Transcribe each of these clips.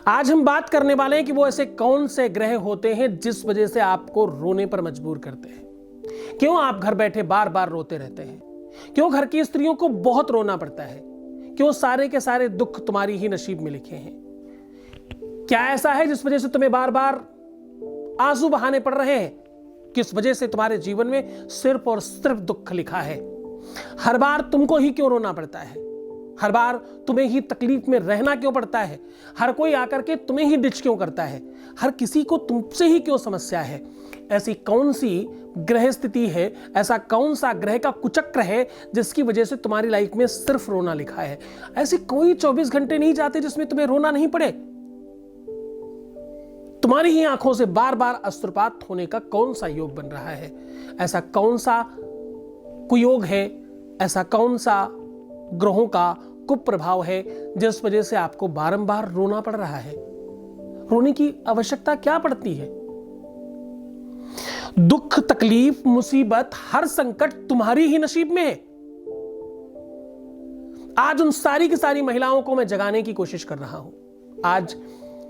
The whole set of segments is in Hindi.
आज हम बात करने वाले हैं कि वो ऐसे कौन से ग्रह होते हैं जिस वजह से आपको रोने पर मजबूर करते हैं। क्यों आप घर बैठे बार बार रोते रहते हैं? क्यों घर की स्त्रियों को बहुत रोना पड़ता है? क्यों सारे के सारे दुख तुम्हारी ही नसीब में लिखे हैं? क्या ऐसा है जिस वजह से तुम्हें बार बार आंसू बहाने पड़ रहे हैं? किस वजह से तुम्हारे जीवन में सिर्फ और सिर्फ दुख लिखा है? हर बार तुमको ही क्यों रोना पड़ता है? हर बार तुम्हें ही तकलीफ में रहना क्यों पड़ता है? हर कोई आकर के तुम्हें ही डिच क्यों करता है? हर किसी को तुमसे ही क्यों समस्या है? ऐसी कौन सी ग्रह स्थिति है, ऐसा कौन सा ग्रह का कुचक्र है जिसकी वजह से तुम्हारी लाइफ में सिर्फ रोना लिखा है? ऐसे कोई 24 घंटे नहीं जाते जिसमें तुम्हें रोना नहीं पड़े। तुम्हारी ही आंखों से बार बार अश्रुपात होने का कौन सा योग बन रहा है? ऐसा कौन सा कुयोग है, ऐसा कौन सा ग्रहों का कुप्रभाव है जिस वजह से आपको बारंबार रोना पड़ रहा है? रोने की आवश्यकता क्या पड़ती है? दुख, तकलीफ, मुसीबत, हर संकट तुम्हारी ही नसीब में है। आज उन सारी की सारी महिलाओं को मैं जगाने की कोशिश कर रहा हूं। आज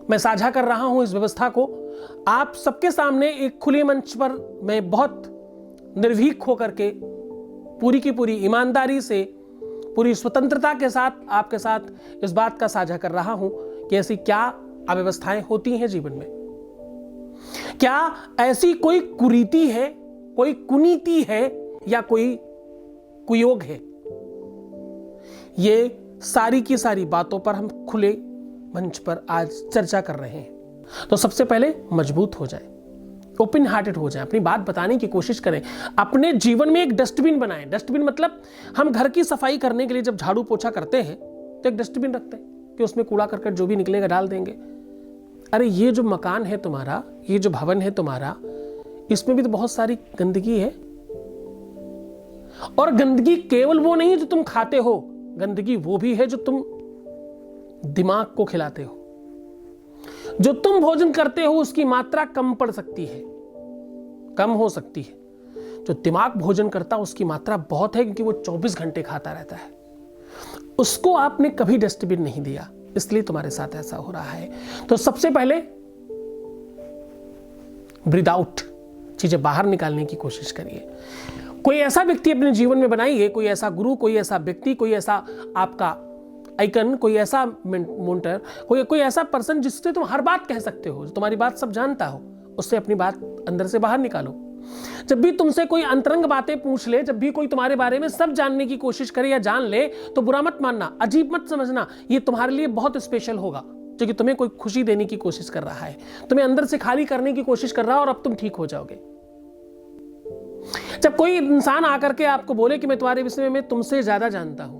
मैं साझा कर रहा हूं इस व्यवस्था को आप सबके सामने एक खुले मंच पर। मैं बहुत निर्भीक होकर के पूरी की पूरी ईमानदारी से, पूरी स्वतंत्रता के साथ आपके साथ इस बात का साझा कर रहा हूं कि ऐसी क्या अव्यवस्थाएं होती हैं जीवन में। क्या ऐसी कोई कुरीति है, कोई कुनीति है या कोई कुयोग है? ये सारी की सारी बातों पर हम खुले मंच पर आज चर्चा कर रहे हैं। तो सबसे पहले मजबूत हो जाएं, ओपन हार्टेड हो जाएं, अपनी बात बताने की कोशिश करें। अपने जीवन में एक डस्टबिन बनाएं। डस्टबिन मतलब हम घर की सफाई करने के लिए जब झाड़ू पोछा करते हैं तो एक डस्टबिन रखते हैं कि उसमें कूड़ा करकट जो भी निकलेगा डाल देंगे। अरे ये जो मकान है तुम्हारा, ये जो भवन है तुम्हारा, इसमें भी तो बहुत सारी गंदगी है। और गंदगी केवल वो नहीं जो तुम खाते हो, गंदगी वो भी है जो तुम दिमाग को खिलाते हो। जो तुम भोजन करते हो उसकी मात्रा कम पड़ सकती है, कम हो सकती है। जो दिमाग भोजन करता उसकी मात्रा बहुत है, क्योंकि वो 24 घंटे खाता रहता है। उसको आपने कभी डस्टबिन नहीं दिया, इसलिए तुम्हारे साथ ऐसा हो रहा है। तो सबसे पहले ब्रीथ आउट, चीजें बाहर निकालने की कोशिश करिए। कोई ऐसा व्यक्ति अपने जीवन में बनाइए, कोई ऐसा गुरु, कोई ऐसा व्यक्ति, कोई ऐसा आपका आइकन, कोई ऐसा मोन्टर, कोई ऐसा पर्सन जिससे तुम हर बात कह सकते हो, जो तुम्हारी बात सब जानता हो। उससे अपनी बात अंदर से बाहर निकालो। जब भी तुमसे कोई अंतरंग बातें पूछ ले, जब भी कोई तुम्हारे बारे में सब जानने की कोशिश करे या जान ले, तो बुरा मत मानना, अजीब मत समझना। ये तुम्हारे लिए बहुत स्पेशल होगा, क्योंकि तुम्हें कोई खुशी देने की कोशिश कर रहा है, तुम्हें अंदर से खाली करने की कोशिश कर रहा है, और अब तुम ठीक हो जाओगे। जब कोई इंसान आकर के आपको बोले कि मैं तुम्हारे विषय में तुमसे ज्यादा जानता हूं,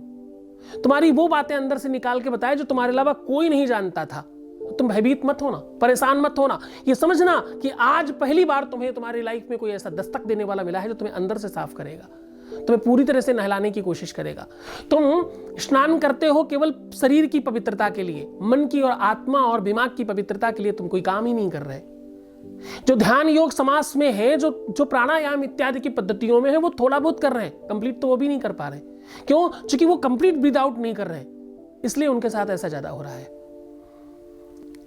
तुम्हारी वो बातें अंदर से निकाल के बताए जो तुम्हारे अलावा कोई नहीं जानता था, तुम भयभीत मत होना, परेशान मत होना। ये समझना कि आज पहली बार तुम्हें तुम्हारी लाइफ में कोई ऐसा दस्तक देने वाला मिला है जो तुम्हें अंदर से साफ करेगा, तुम्हें पूरी तरह से नहलाने की कोशिश करेगा। तुम स्नान करते हो केवल शरीर की पवित्रता के लिए, मन की और आत्मा और दिमाग की पवित्रता के लिए तुम कोई काम ही नहीं कर रहे। जो ध्यान योग समास में है, जो प्राणायाम इत्यादि की पद्धतियों में है, वो थोड़ा बहुत कर रहे हैं, कंप्लीट तो वो भी नहीं कर पा रहे। क्यों? क्योंकि वो कंप्लीट ब्रीथ आउट नहीं कर रहे, इसलिए उनके साथ ऐसा ज्यादा हो रहा है।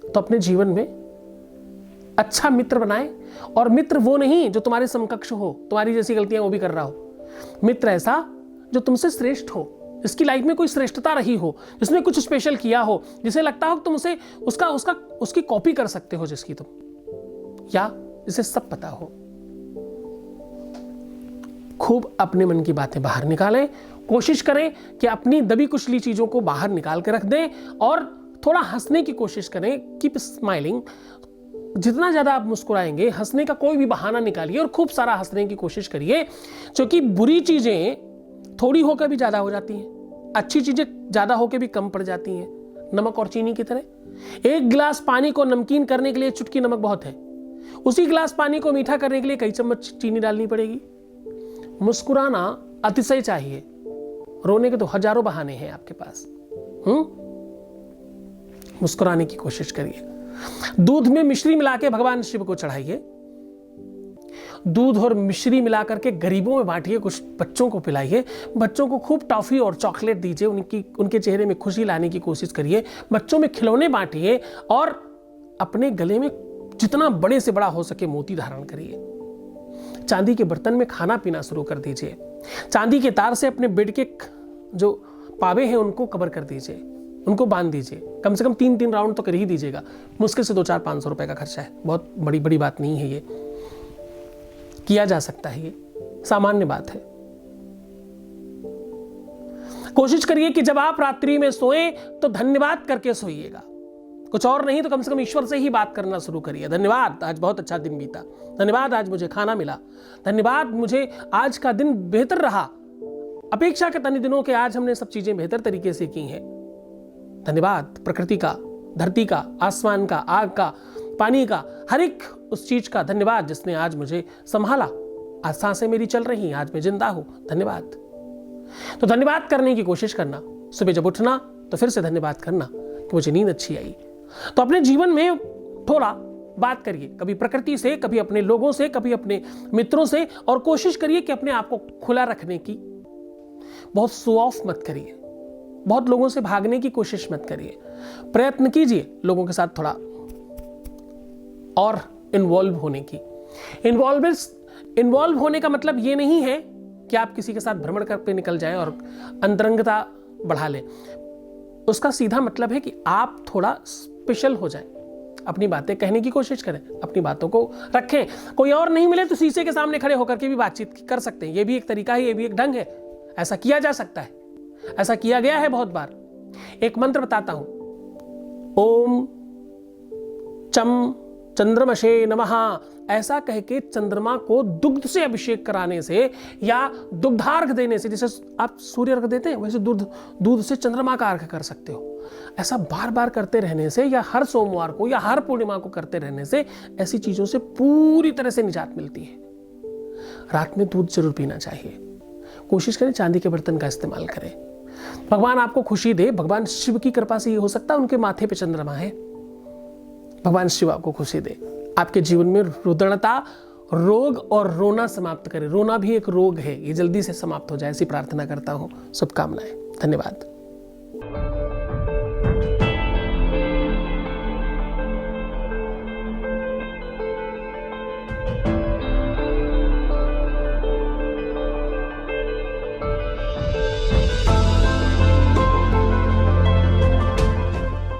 तो अपने जीवन में अच्छा मित्र बनाए, और मित्र वो नहीं जो तुम्हारे समकक्ष हो, तुम्हारी जैसी गलतियां वो भी कर रहा हो। मित्र ऐसा जो तुमसे श्रेष्ठ हो, जिसकी लाइफ में कोई श्रेष्ठता रही हो, जिसने कुछ स्पेशल किया हो, जिसे लगता हो तुम उसे उसकी कॉपी कर सकते हो, जिसकी तुम, या जिसे सब पता हो। खूब अपने मन की बातें बाहर निकालें। कोशिश करें कि अपनी दबी कुचली चीजों को बाहर निकाल के रख दें, और थोड़ा हंसने की कोशिश करें। Keep smiling. जितना ज्यादा आप मुस्कुराएंगे, हंसने का कोई भी बहाना निकालिए और खूब सारा हंसने की कोशिश करिए, क्योंकि बुरी चीजें थोड़ी होकर भी ज्यादा हो जाती हैं, अच्छी चीजें ज्यादा होकर भी कम पड़ जाती हैं। नमक और चीनी की तरह। एक गिलास पानी को नमकीन करने के लिए चुटकी नमक बहुत है, उसी गिलास पानी को मीठा करने के लिए कई चम्मच चीनी डालनी पड़ेगी। मुस्कुराना अतिशय चाहिए, रोने के तो हजारों बहाने हैं आपके पास। मुस्कुराने की कोशिश करिए। दूध में मिश्री मिला के भगवान शिव को चढ़ाइए। दूध और मिश्री मिला करके गरीबों में बांटिए, कुछ बच्चों को पिलाइए, बच्चों को खूब टॉफ़ी और चॉकलेट दीजिए, उनके चेहरे में खुशी लाने की कोशिश करिए, बच्चों में खिलौने बांटिए और अपने गले में जितना बड़े से बड़ा हो सके मोती धारण करिए। चांदी के बर्तन में खाना पीना शुरू कर दीजिए। चांदी के तार से अपने बेड के जो पावे हैं उनको कवर कर दीजिए, उनको बांध दीजिए। कम से कम 3-3 राउंड तो कर ही दीजिएगा। मुश्किल से 200-500 रुपए का खर्चा है, बहुत बड़ी बात नहीं है, ये किया जा सकता है, ये सामान्य बात है। कोशिश करिए कि जब आप रात्रि में सोएं तो धन्यवाद करके सोइएगा। कुछ और नहीं तो कम से कम ईश्वर से ही बात करना शुरू करिए। धन्यवाद, आज बहुत अच्छा दिन बीता। धन्यवाद, आज मुझे खाना मिला। धन्यवाद, मुझे आज का दिन बेहतर रहा। अपेक्षा के अन्य दिनों के आज हमने सब चीजें बेहतर तरीके से की हैं। धन्यवाद प्रकृति का, धरती का, आसमान का, आग का, पानी का, हर एक उस चीज का धन्यवाद जिसने आज मुझे संभाला। आज सांसें मेरी चल रही हैं, आज मैं जिंदा हूं। धन्यवाद। तो धन्यवाद करने की कोशिश करना। सुबह जब उठना तो फिर से धन्यवाद करना कि मुझे नींद अच्छी आई। तो अपने जीवन में थोड़ा बात करिए, कभी प्रकृति से, कभी अपने लोगों से, कभी अपने मित्रों से, और कोशिश करिए कि अपने आप को खुला रखने की। बहुत शो ऑफ मत करिए, बहुत लोगों से भागने की कोशिश मत करिए। प्रयत्न कीजिए लोगों के साथ थोड़ा और इन्वॉल्व होने की। इन्वॉल्व होने का मतलब ये नहीं है कि आप किसी के साथ भ्रमण करके निकल जाएं और अंतरंगता बढ़ा लें। उसका सीधा मतलब है कि आप थोड़ा स्पेशल हो जाएं, अपनी बातें कहने की कोशिश करें, अपनी बातों को रखें। कोई और नहीं मिले तो शीशे के सामने खड़े होकर के भी बातचीत कर सकते हैं। ये भी एक तरीका है, ये भी एक ढंग है। ऐसा किया जा सकता है, ऐसा किया गया है बहुत बार। एक मंत्र बताता हूं। ओम चम चंद्रमशे नमः, ऐसा कह के चंद्रमा को दुग्ध से अभिषेक कराने से या दुग्धार्घ देने से, जैसे आप सूर्य अर्घ देते हैं वैसे दूध से चंद्रमा का अर्घ कर सकते हो। ऐसा बार बार करते रहने से या हर सोमवार को या हर पूर्णिमा को करते रहने से ऐसी चीजों से पूरी तरह से निजात मिलती है। रात में दूध जरूर पीना चाहिए। कोशिश करें चांदी के बर्तन का इस्तेमाल करें। भगवान आपको खुशी दे। भगवान शिव की कृपा से ये हो सकता है, उनके माथे पे चंद्रमा है। भगवान शिव आपको खुशी दे, आपके जीवन में रुदणता, रोग और रोना समाप्त करे। रोना भी एक रोग है, ये जल्दी से समाप्त हो जाए, ऐसी प्रार्थना करता हूं। शुभकामनाएं। धन्यवाद।